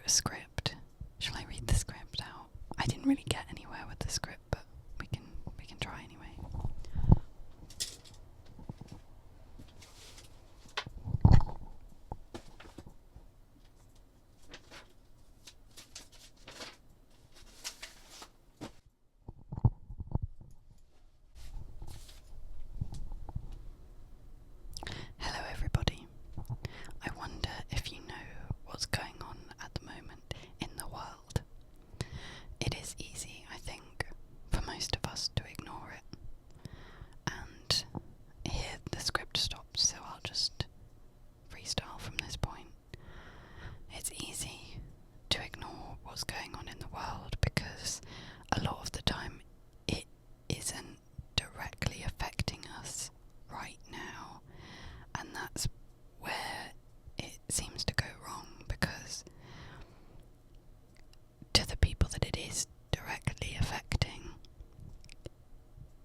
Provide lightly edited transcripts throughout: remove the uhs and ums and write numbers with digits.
a script. Shall I read the script out? I didn't really get anywhere with the script, but we can try anyway. Hello everybody. I wonder if you know what's going on at the moment in the world. It is easy, I think, for most of us to ignore it. And here the script stops, so I'll just freestyle from this point. It's easy to ignore what's going on in the world because a lot of the time it isn't directly affecting us right now, and that's where it seems to go wrong, because to the people that it is directly affecting,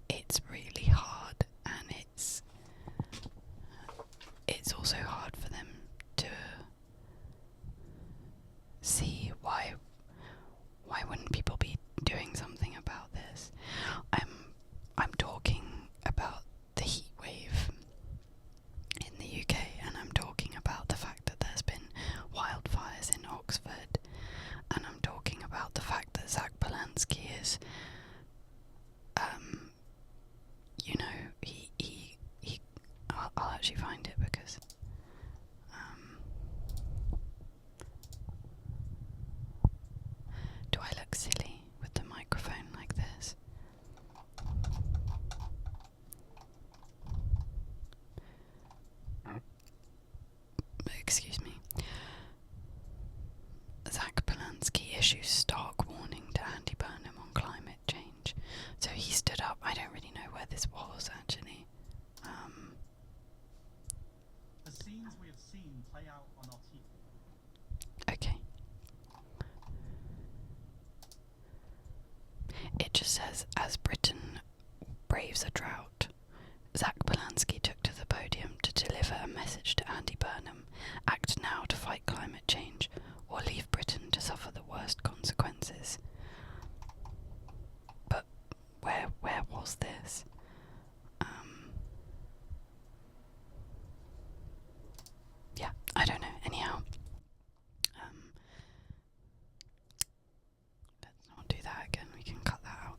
it's really hard, and it's also hard for them to see why wouldn't people be doing something about this. I'm talking about the heat wave in the UK, and I'm talking about the fact that there's been wildfires in Oxford, and I'm talking about the fact that Zach Polanski is, I'll actually find it because, do I look silly with the microphone like this? Excuse me. Zach Polanski issues stark warning to Andy Burnham on climate change. So he stood up. I don't really know where this was actually. The scenes we have seen play out on our TV. Okay. It just says, as Britain braves a drought, Zach Polanski took to the podium to deliver a message to Andy Burnham: act now to fight climate change, or leave Britain to suffer the worst consequences. But where was this? Yeah, I don't know. Anyhow, let's not do that again. We can cut that out.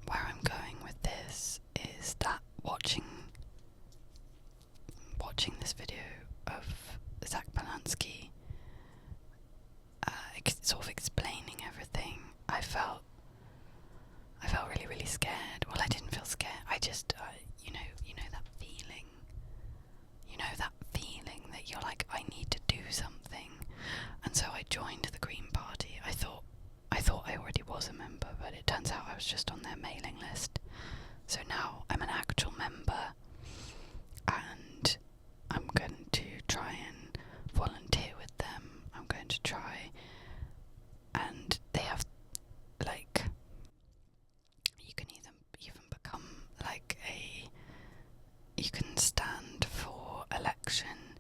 Where I'm going with this is that watching this video of Zach Polanski sort of explaining everything, I felt really, really scared. Well, I didn't feel scared. I just, you know that feeling. You know that feeling that you're like, I need to do something. And so I joined the Green Party. I thought I already was a member, but it turns out I was just on their mailing list. So now I'm an actual member, and I'm going to try and volunteer with them. I'm going to try, and they have, like, you can even become like you can stand for election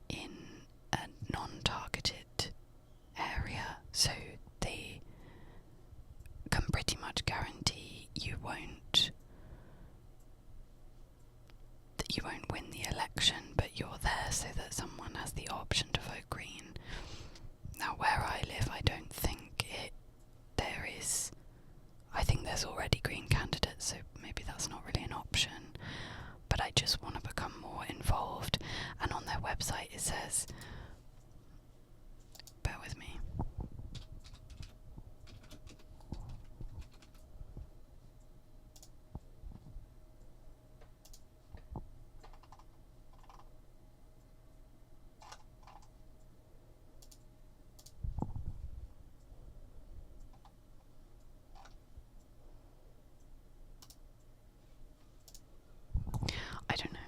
in a non-targeted area, so they can pretty much guarantee you won't win the election, but you're there so that someone has the option to vote Green. Now, where I live, I don't think there is. I think there's already Green candidates, so maybe that's not really an option. But I just want to become more involved, and on their website it says, bear with me. I don't know.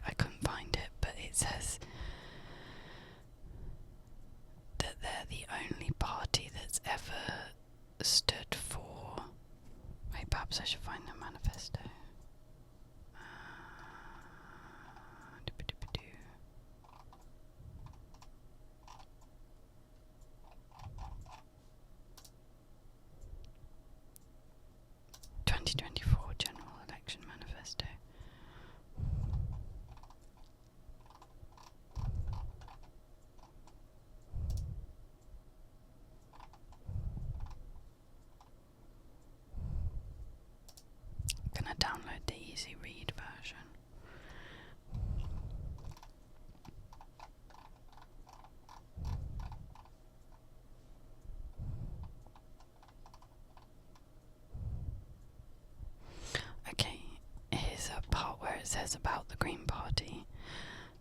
I couldn't find it, but it says that they're the only party that's ever stood for. Wait, perhaps I should find the manifesto. easy read version. Okay, here's a part where it says about the Green Party.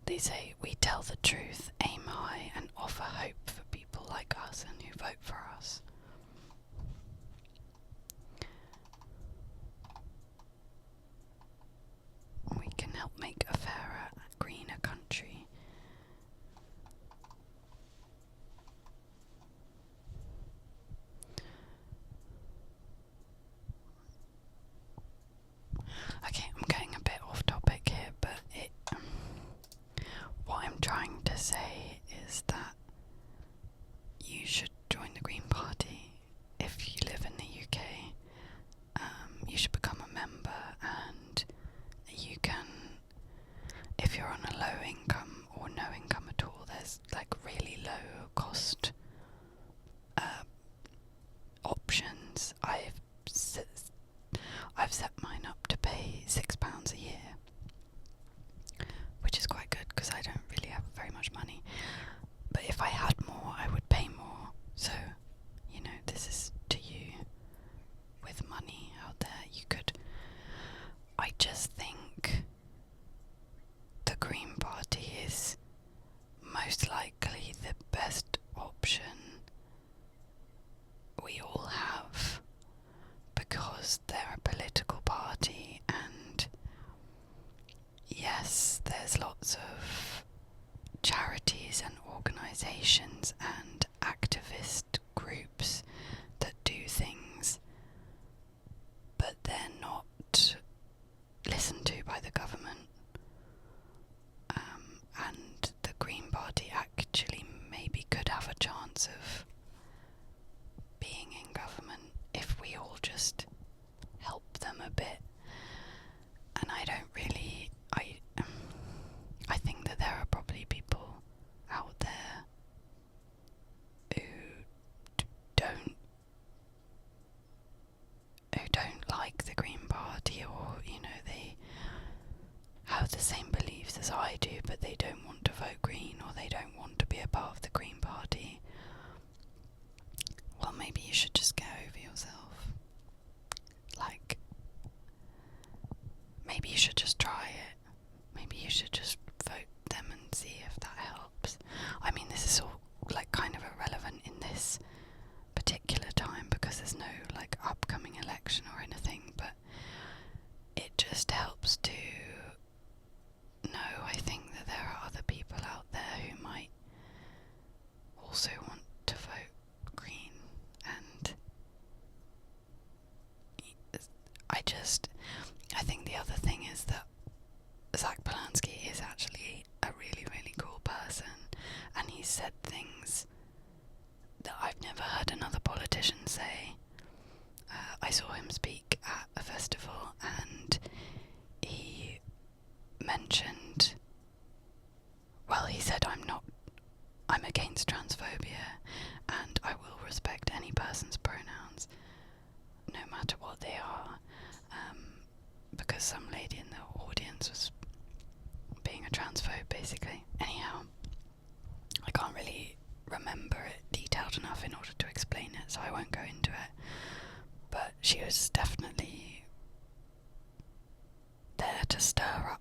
They say, "We tell the truth, aim high, and offer hope for people like us and who vote for us." We can help make a fairer, greener country. Okay, I'm getting a bit off topic here, but what I'm trying to say is that you should join the Green Party if you live in the UK. You should become a member, and you can, if you're on a low income or no income at all, there's like really low cost options. I've set mine up to pay £6 a year, which is quite good because I don't really have very much money. But if I had more, I would pay more. So, you know, this is to you. With money out there, you could. I just think the Green Party is most likely the best option we all have, because they're a political party, and yes, there's lots of charities and organisations and activist groups that do things, but they're not listened to by the government. And the Green Party actually maybe could have a chance of being in government if we all just help them a bit. And I don't really, I think that there are probably people out there who don't like the Green Party, or, you know, they have the same beliefs as I do, but they don't want to vote Green, or they don't want to be a part of the Green Party. Well, maybe you should just get over yourself. Like, maybe you should just try it. Maybe you should just vote them and see if that helps. I mean, this is all like kind of irrelevant in this particular time because there's no like upcoming election or anything, but it just helps to know, I think, that there are other people out there who might also want to vote Green. And I think the other thing is that Zach Polanski is actually a really, really cool person, and he said things that I've never heard another politician say. I saw him speak at a festival, and he mentioned, well, he said, I'm against transphobia, and I will respect any person's pronouns, no matter what they are, because some lady in the audience was being a transphobe, basically. Anyhow, I can't really remember it detailed enough in order to explain it, so I won't go into it, but she was definitely there to stir up